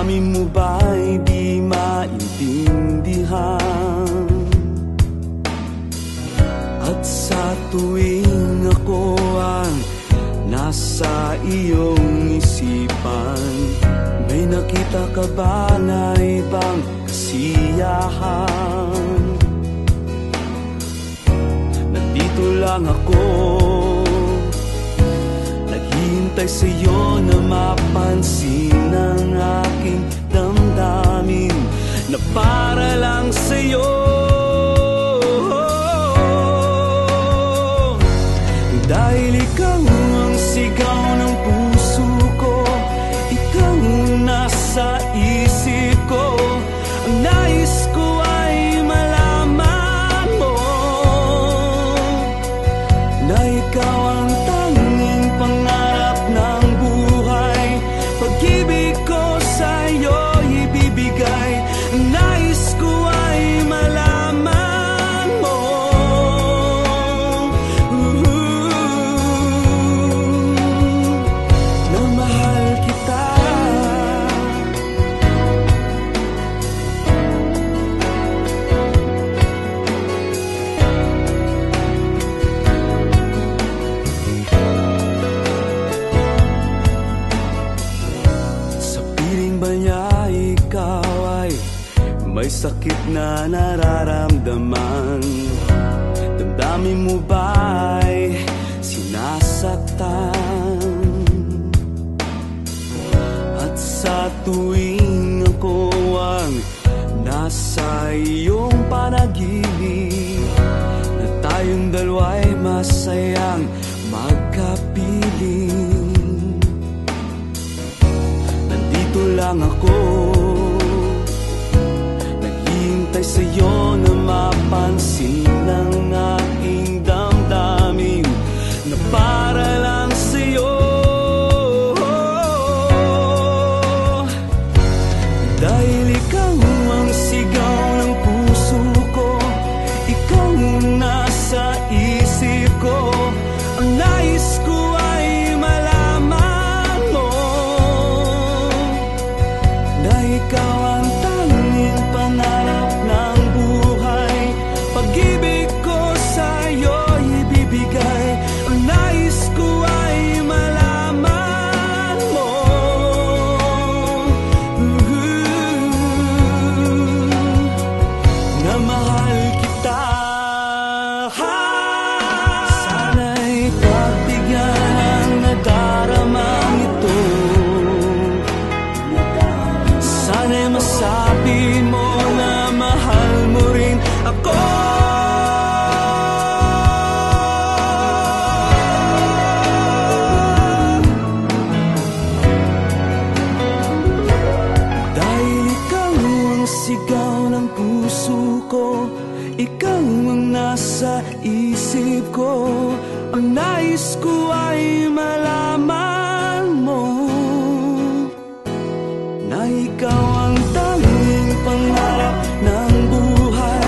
Damdamin mo ba'y di maintindihan? At sa tuwing ako ang nasa iyong isipan, may nakita ka ba na ibang kasiyahan? Nandito lang ako, naghihintay sa'yo na mapansin ang aking damdamin na para lang sa'yo. Dahil ikaw ang sigaw ng puso ko, ikaw nasa isip ko. Ang nais ko ay malaman mo na ikaw ang tanging pangarap ng buhay. Pag-ibig ko sa'yo ibibigay. Ang nais ko ay malaman mo na mahal kita. Sa piling ba niya ikaw ay may sakit na nararamdaman? Damdamin mo ba'y sinasaktan? At sa tuwing ako ang nasa iyong panaginip, na tayong dalawa'y masayang magkapiling. Nandito lang ako, naghihintay sa'yo na mapansin ang aking damdamin na para lang sa'yo. Dahil ikaw ang sigaw ng puso ko, ikaw nasa isip ko. Ang nais ko ay malaman mo na ikaw ang tanging pangarap ng buhay. Pag-ibig ko sa'yo ibibigay. Ang nais ko ay malaman mo na mahal kita. Sana'y pagbigyan ang nadaramang ito. Sana'y masabi mo na mahal mo rin ako. Dahil ikaw ang sigaw ng puso ko, ikaw ang nasa isip ko. Ang nais ko ay malaman mo na ikaw ang tanging pangarap ng buhay.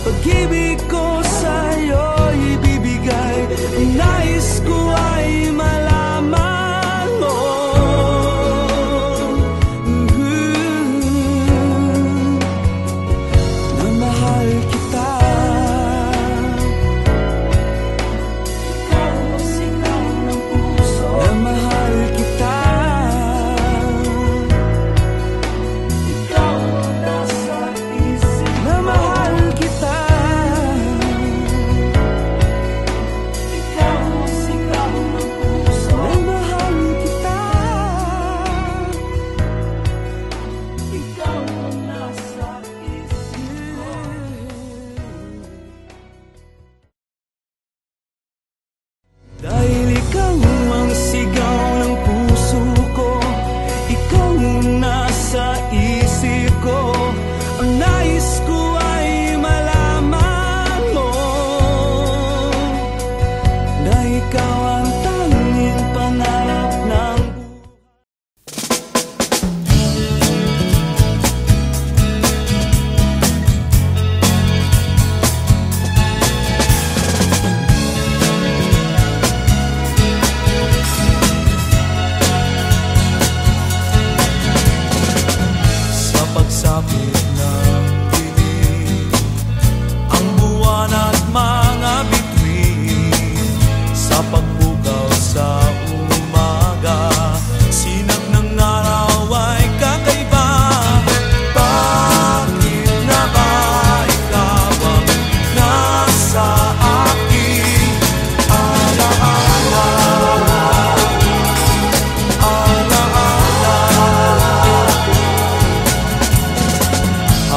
Pag-ibig ko sa'yo ibibigay. Ang nais ko ay malaman mo na mahal kita. Ikaw ang sigaw ng puso, na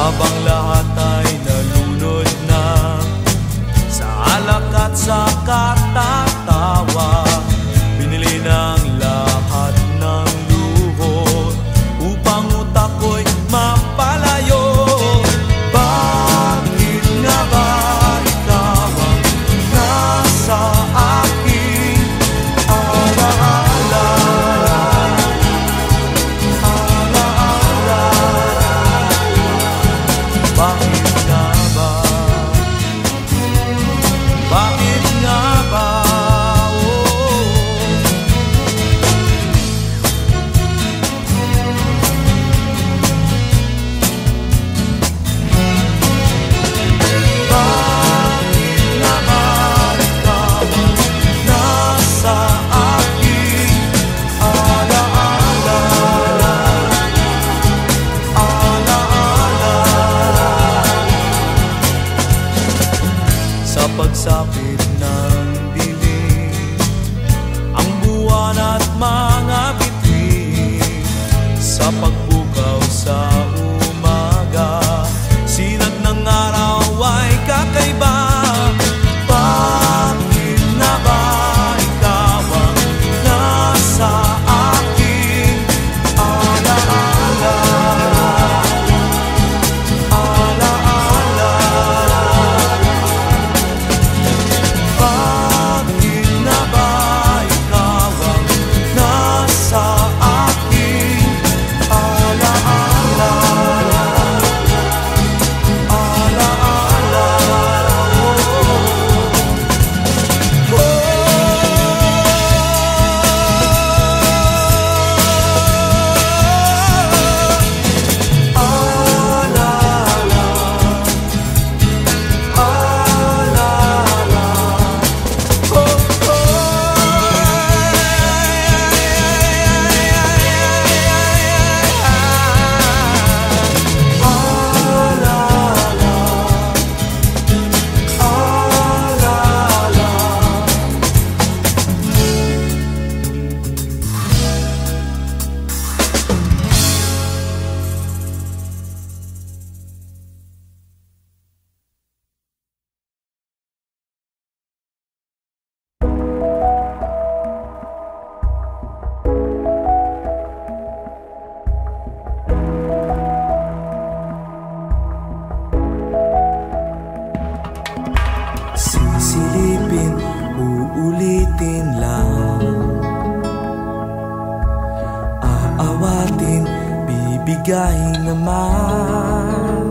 Habang lahat ay nalunod na sa alak at sa katatawa, binili ng lahat ng luho upang utak ko'y mapalayo. Bakit nga ba ikaw ang nasa aking alaala? Bakit nga ba? Bakit nga ba? Sa pagsapit ng dilim, ang buwan at mga bituin, sa pagbukaw sa umaga, sinag ng araw ay kakaiba. Bakit na ba ikaw ang nasa aking alaala? Bakit na ba ikaw ang nasa aking alaala? Sisilipin, uulitin lang, aawatin, bibigayin naman.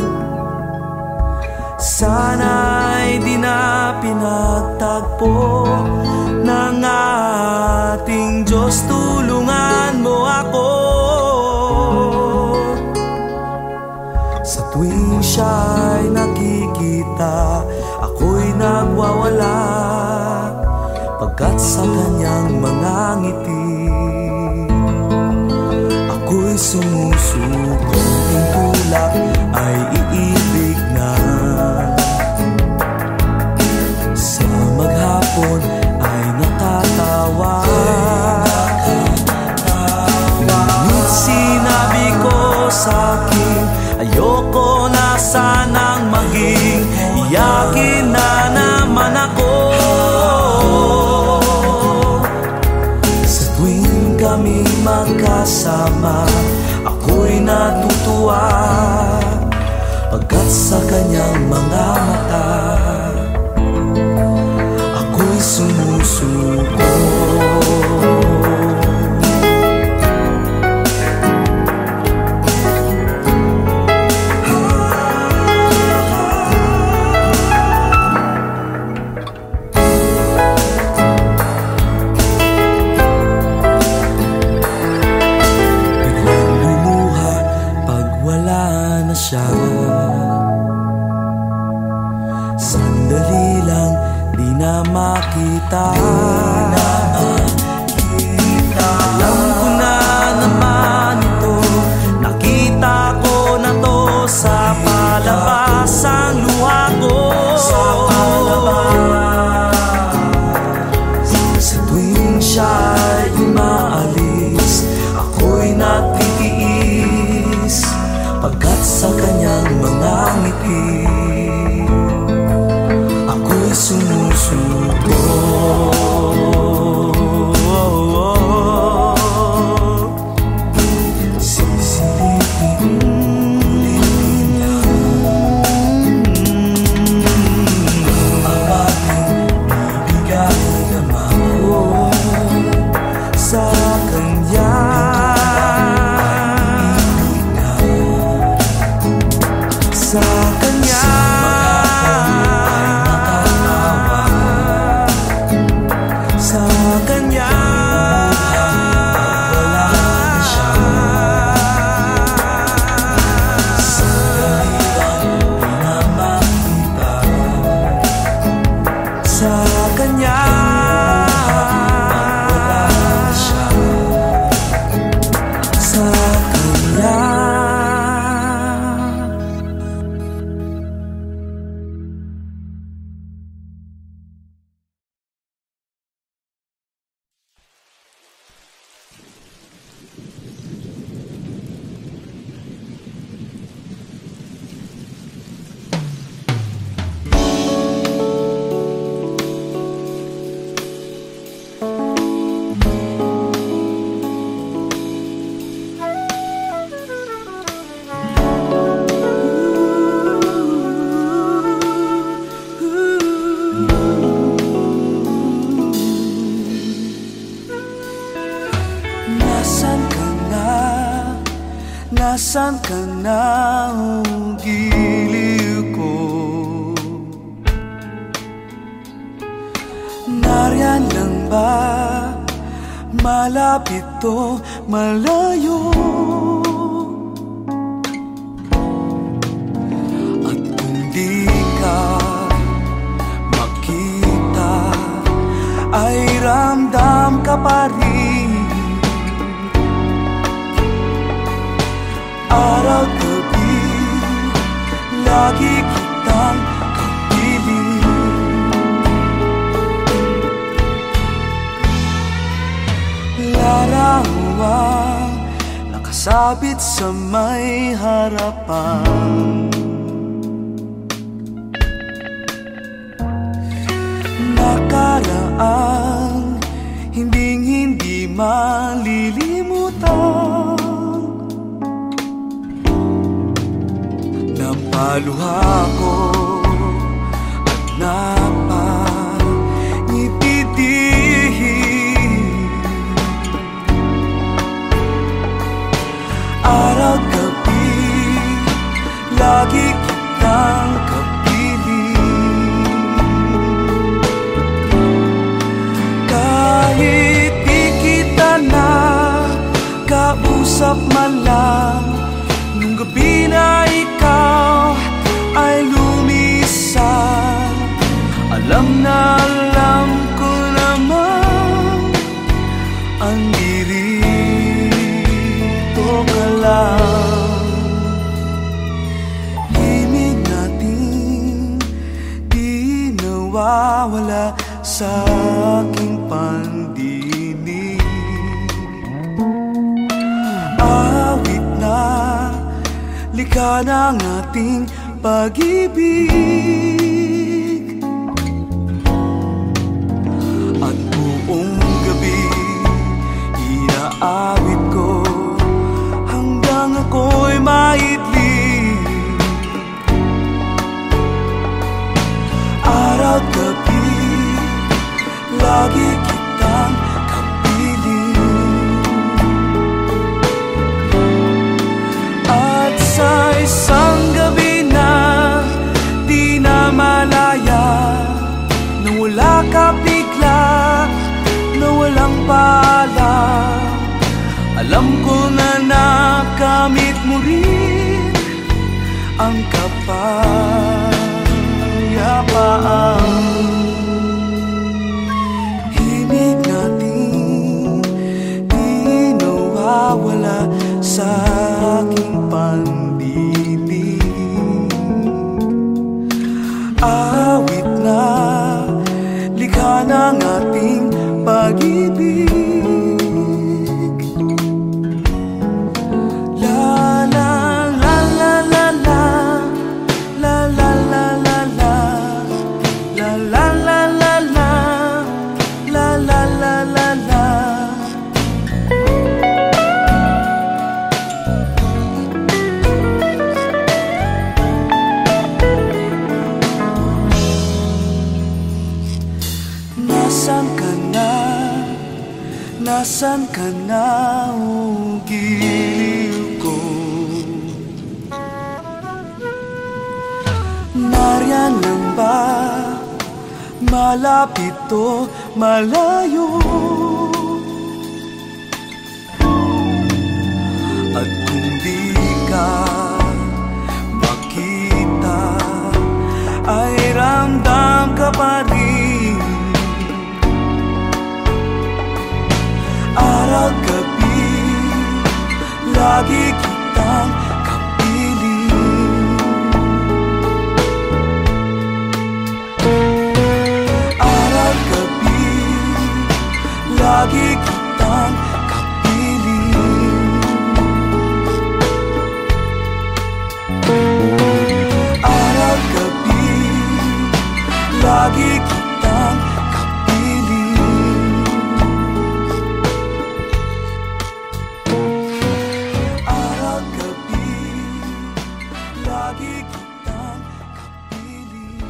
Sana'y di na pinagtagpo ng ating Diyos, tulungan mo ako. Sa tuwing siya'y nakikita, ako'y nagwawala, pagkat sa kanyang mga ngiti ako'y sumusuko. Ang tulak ay iibig na, sa maghapon ay nakatawa. Ngunit sinabi ko sa'kin, ayoko na sanang maging iyakin na naman ako. Sa tuwing kami magkasama, ako'y natutuwa, pagkat sa kanyang mga mata ako'y sumusuko. Sandali lang, di na makita. Alam ko na naman ito, nakita ko na to sa palabas ang luha ko. Sa tuwing siya'y umaalis, ako'y natitiis, pagkat sa kanyang mga ngiti, ako'y sumusuko. Nasaan ka na, oh, giliw ko? Nariyan lang ba? Malapit o malayo? At kung di ka makita, ay ramdam ka pa rin. Araw-gabi, lagi kitang kapiling. Larawang nakasabit sa may harapan. Nakaraang hinding-hindi malilimutan. Nampaluha ko at napangititin. Araw-gabi, lagi kitang kapiling. Kahit di kita na kausap man lang, nung gabi na ikaw ay lumisan, alam na alam ko naman, andirito ka lang. Himig natin di nawawala sa aking pandinig. Awit na likha ng ating pag-ibig, at buong gabi inaawit ko hanggang ako'y maitli. Araw-gabi, lagi kitang sa isang gabi na di na malaya, nawala ka bigla, nawalang pala. Alam ko na nakamit mo rin ang kapayapaan. Himig natin di nawawala sa aking pandinig. Awit na likha ng ating pag-ibig. La la la la la la, Nasaan ka na, o giliw ko? Nariyan lang ba? Malapit o malayo? At kung di ka makita, ay ramdam ka pa rin. Araw-gabi, lagi kitang kapiling. Araw-gabi, lagi kitang kapiling. Araw-gabi, lagi kitang kapiling. Araw-gabi, lagi kitang kapiling.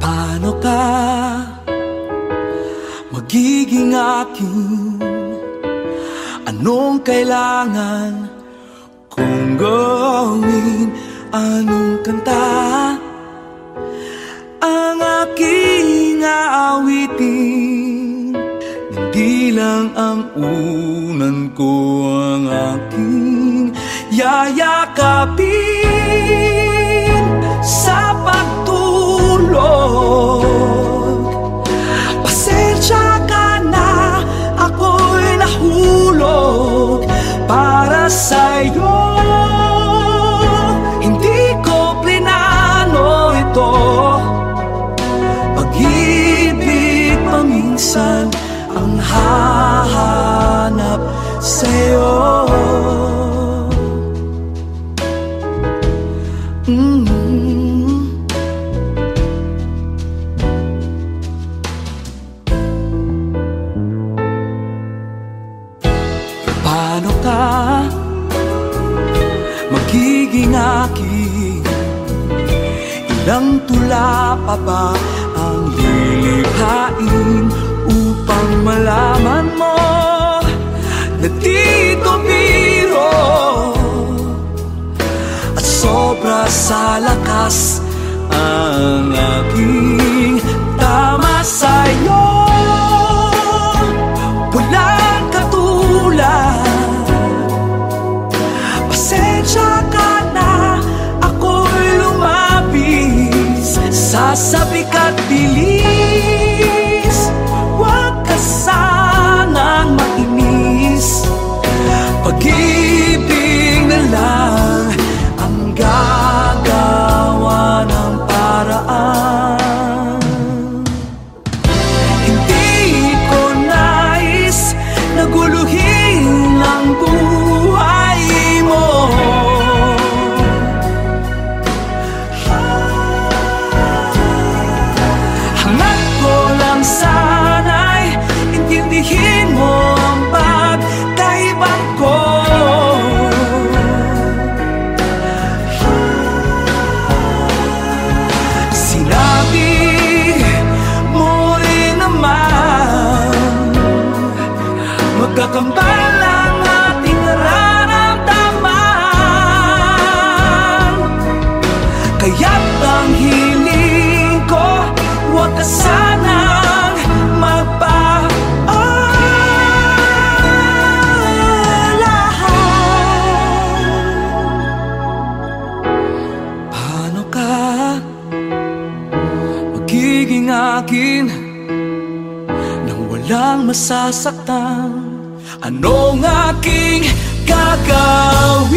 Paano ka magiging akin? Anong kailangan kong gawin? Anong kanta ang aking aawitin? Hindi lang ang unan ko ang aking yayakapin sa pagtulog. Pasensya ka na, ako'y nahulog para sa'yo. Hindi ko plinano ito, pag-ibig paminsan ang hahanap sa'yo. Paano ka magiging akin? Ilang tula pa ba ang lilikhain upang malaman mo na dito biro at sobra sa lakas ang aking tama sa'yo? Walang katulad. Pasensya ka na, ako'y lumabis sa sabik at bilis. Huwag ka sanang mainis, pag-ibig na lang ang gagawa ng paraan. Hindi ko nais na guluhin ang buhay mo. Hangat ko lang sana'y intindihin mo ang pagkaibang ko. Sinabi mo rin naman, magkakambal ang ating nararamdaman. Kaya't ang hiling ko, huwag ka sanang magpaalala. Paano ka magiging akin nang walang masasaktan? Anong aking gagawin?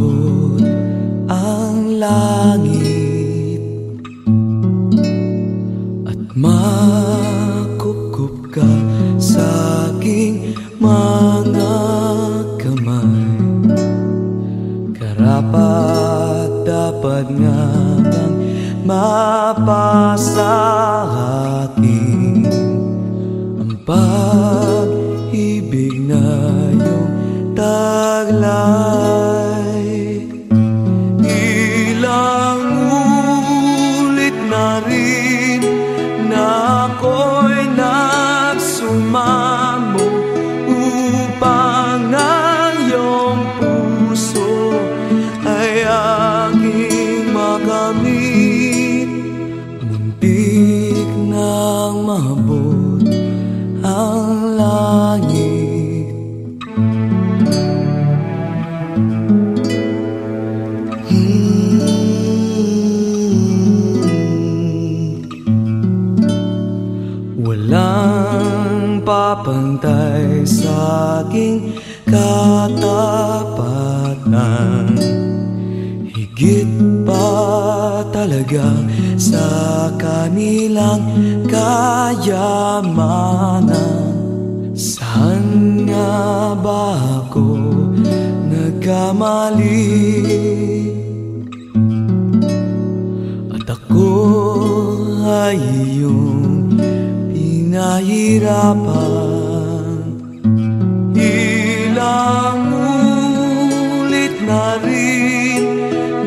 maabot ang langit at makukup ka sa aking mga kamay. Karapat dapat nga bang mapasa akin ang pag-ibig na iyong taglay? Ilang ulit na rin na ako'y nagsumamo upang ang iyong puso ay aking makamit. Muntik nang maabot ang langit. Walang papantay sa aking katapatan, higit pa talaga sa kanilang kayamanan. Saan nga ba ako nagkamali? At ako ay iyong pinahirapan. Ilang ulit na rin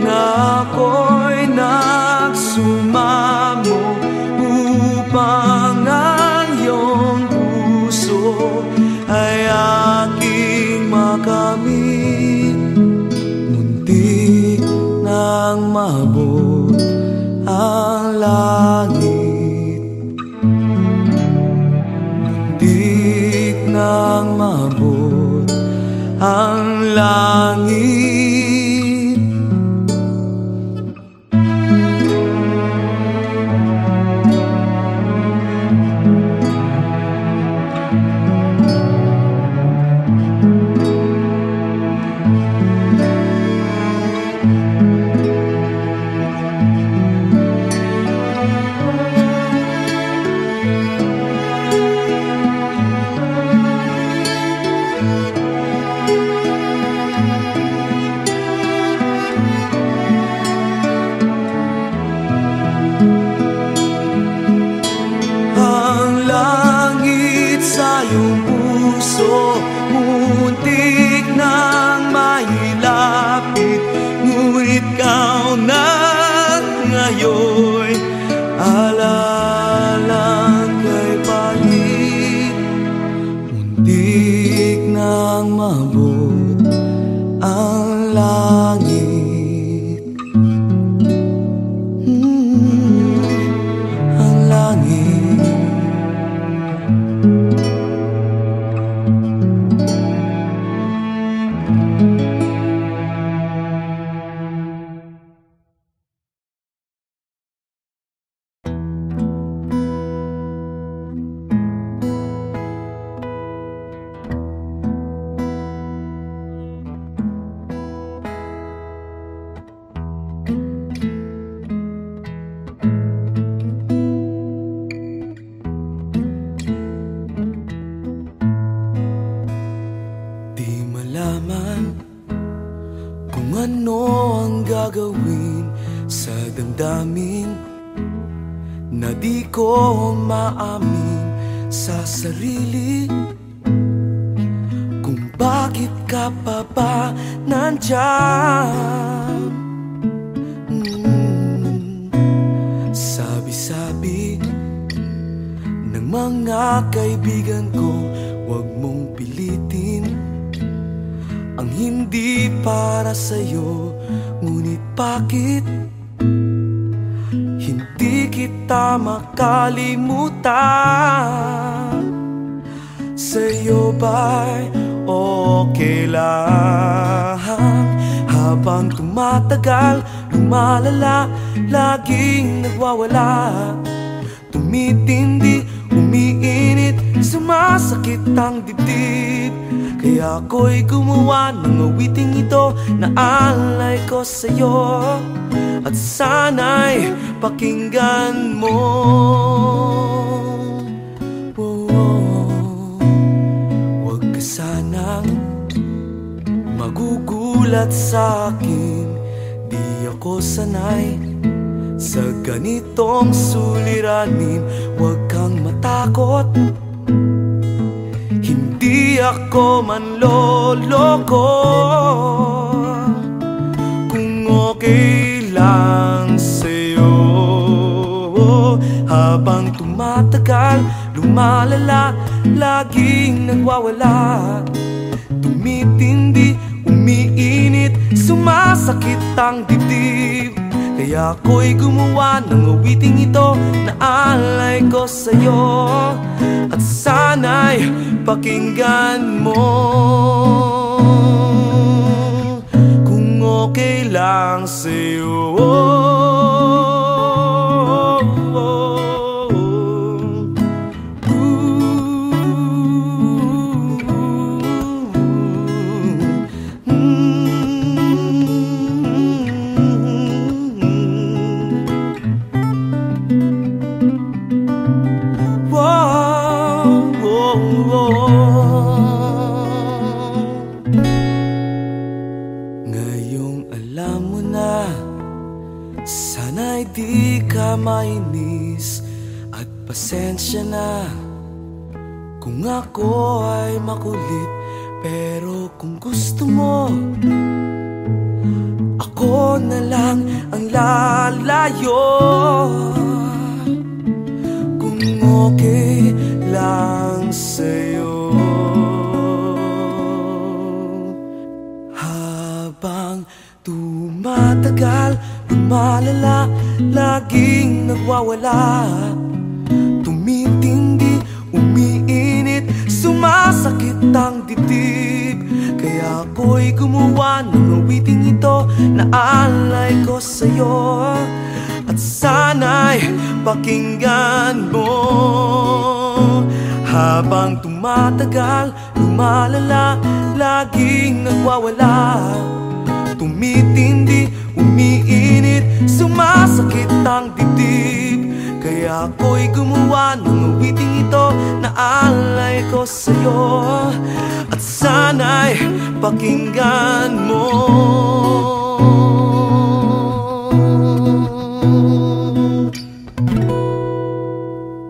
na ako'y nagsumamo upang ang iyong puso ay aking makamit. Muntik nang maabot ang langit. Muntik nang maabot ang langit. Iyong puso, muntik nang mailapit, ngunit ikaw na ngayon alalang kay palit. Muntik nang maabot ang langit. Ang langit. Kung ano ang gagawin sa damdamin na di ko maamin sa sarili, kung bakit ka pa ba nandyan. Sabi-sabi ng mga kaibigan ko, huwag mong pilitin ang hindi para sa'yo. Ngunit bakit hindi kita makalimutan? Sa'yo ba'y okay lang? Habang tumatagal, lumalala, laging nagwawala, tumitindi umiinit, sumasakit ang dibdib. Kaya ako'y gumawa ng awiting ito na alay ko sa'yo, at sana'y pakinggan mo. Huwag ka sanang magugulat sa'kin, di ako sanay sa ganitong suliranin. Huwag kang matakot, hindi ako manloloko. Kung okay lang sa'yo, habang tumatagal, lumalala, laging nagwawala, tumitindi, umiinit, sumasakit ang dibdib. Kaya ako'y gumawa ng awiting ito na alay ko sa'yo, at sana'y pakinggan mo. Kung okay lang sa'yo, ngayong alam mo na, sana'y di ka mainis, at pasensya na kung ako ay makulit. Pero kung gusto mo, ako na lang ang lalayo. Kung okay lang sa'yo, habang tumatagal, lumalala, laging nagwawala, tumitindi, umiinit, sumasakit ang dibdib. Kaya ako'y gumawa ng awiting ito na alay ko sa'yo, at sana'y pakinggan mo. Habang tumatagal, lumalala, laging nagwawala, tumitindi, umiinit, sumasakit ang dibdib. Kaya ako'y gumawa ng awiting ito na alay ko sa'yo, at sana'y pakinggan mo.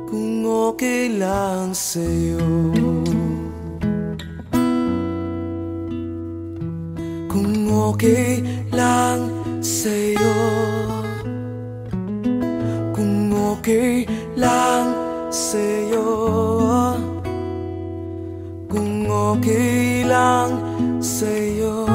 Kung okay lang sa'yo, kung okay lang sa'yo, kung okay lang sa'yo, kung okay lang sa'yo.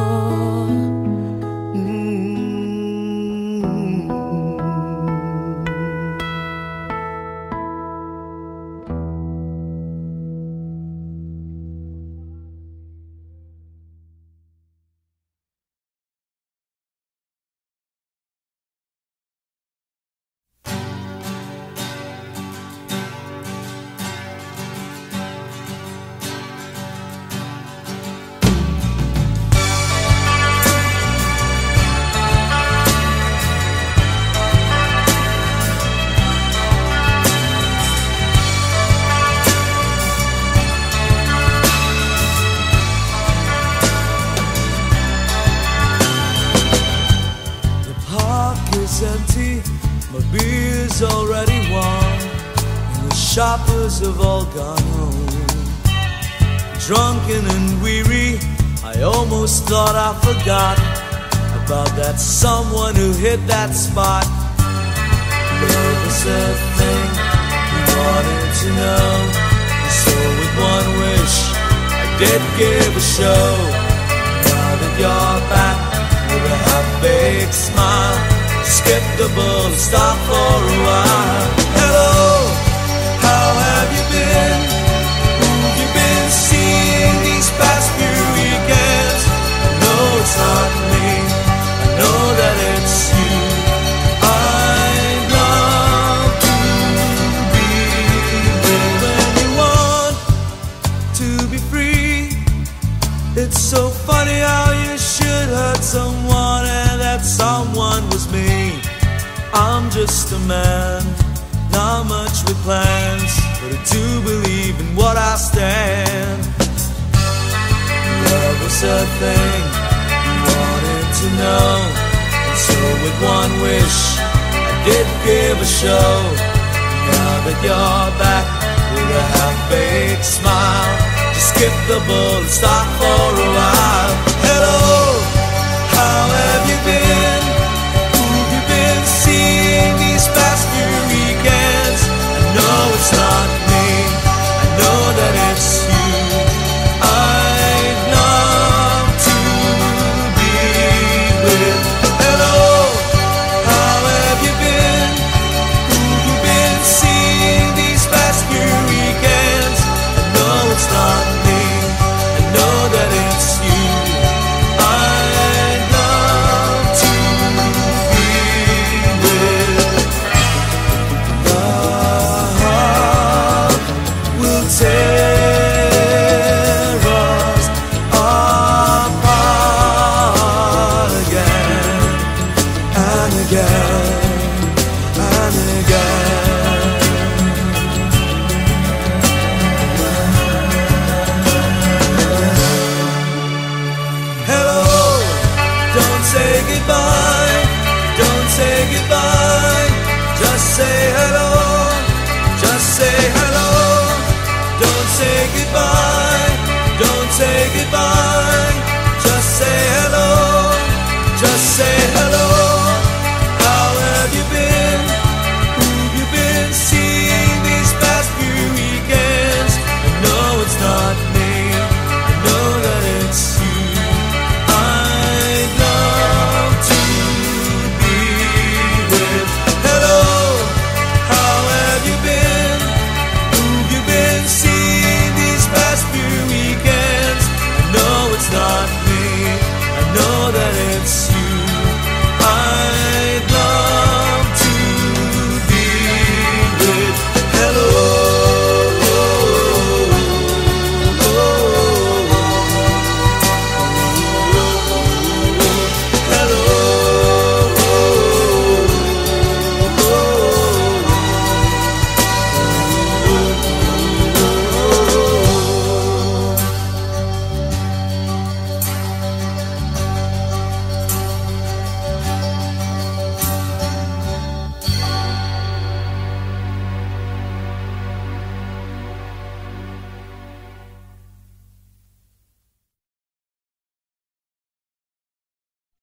Empty, my beer's already warm, and the shoppers have all gone home. Drunken and weary, I almost thought I forgot about that someone who hit that spot. Love was the thing we wanted to know, and so with one wish I did give a show. Now that you're back with a half-baked smile, skip the ball, stop for a while. Hello, how have you been? Who've you been seeing these past few weekends? I know it's not me, I know that it's you. I'd love to be with just a man, not much with plans, but I do believe in what I stand. Love was a thing you wanted to know, and so with one wish I did give a show. Now that you're back with a half-baked smile, just skip the bullet, stop for a while. Hello, how have you been? Who've you been seeing these past few weekends? I know it's not me, I know that it's you. I'd love to be with. Hello, how have you been? Who've you been seeing these past few weekends? I know it's not me, I know that it's you. I'd love to be with. Love will tear us apart again and again and again. Hello, don't say goodbye, don't say goodbye, just say hello, just say hello. Don't say goodbye, don't say goodbye, just say hello, just say hello.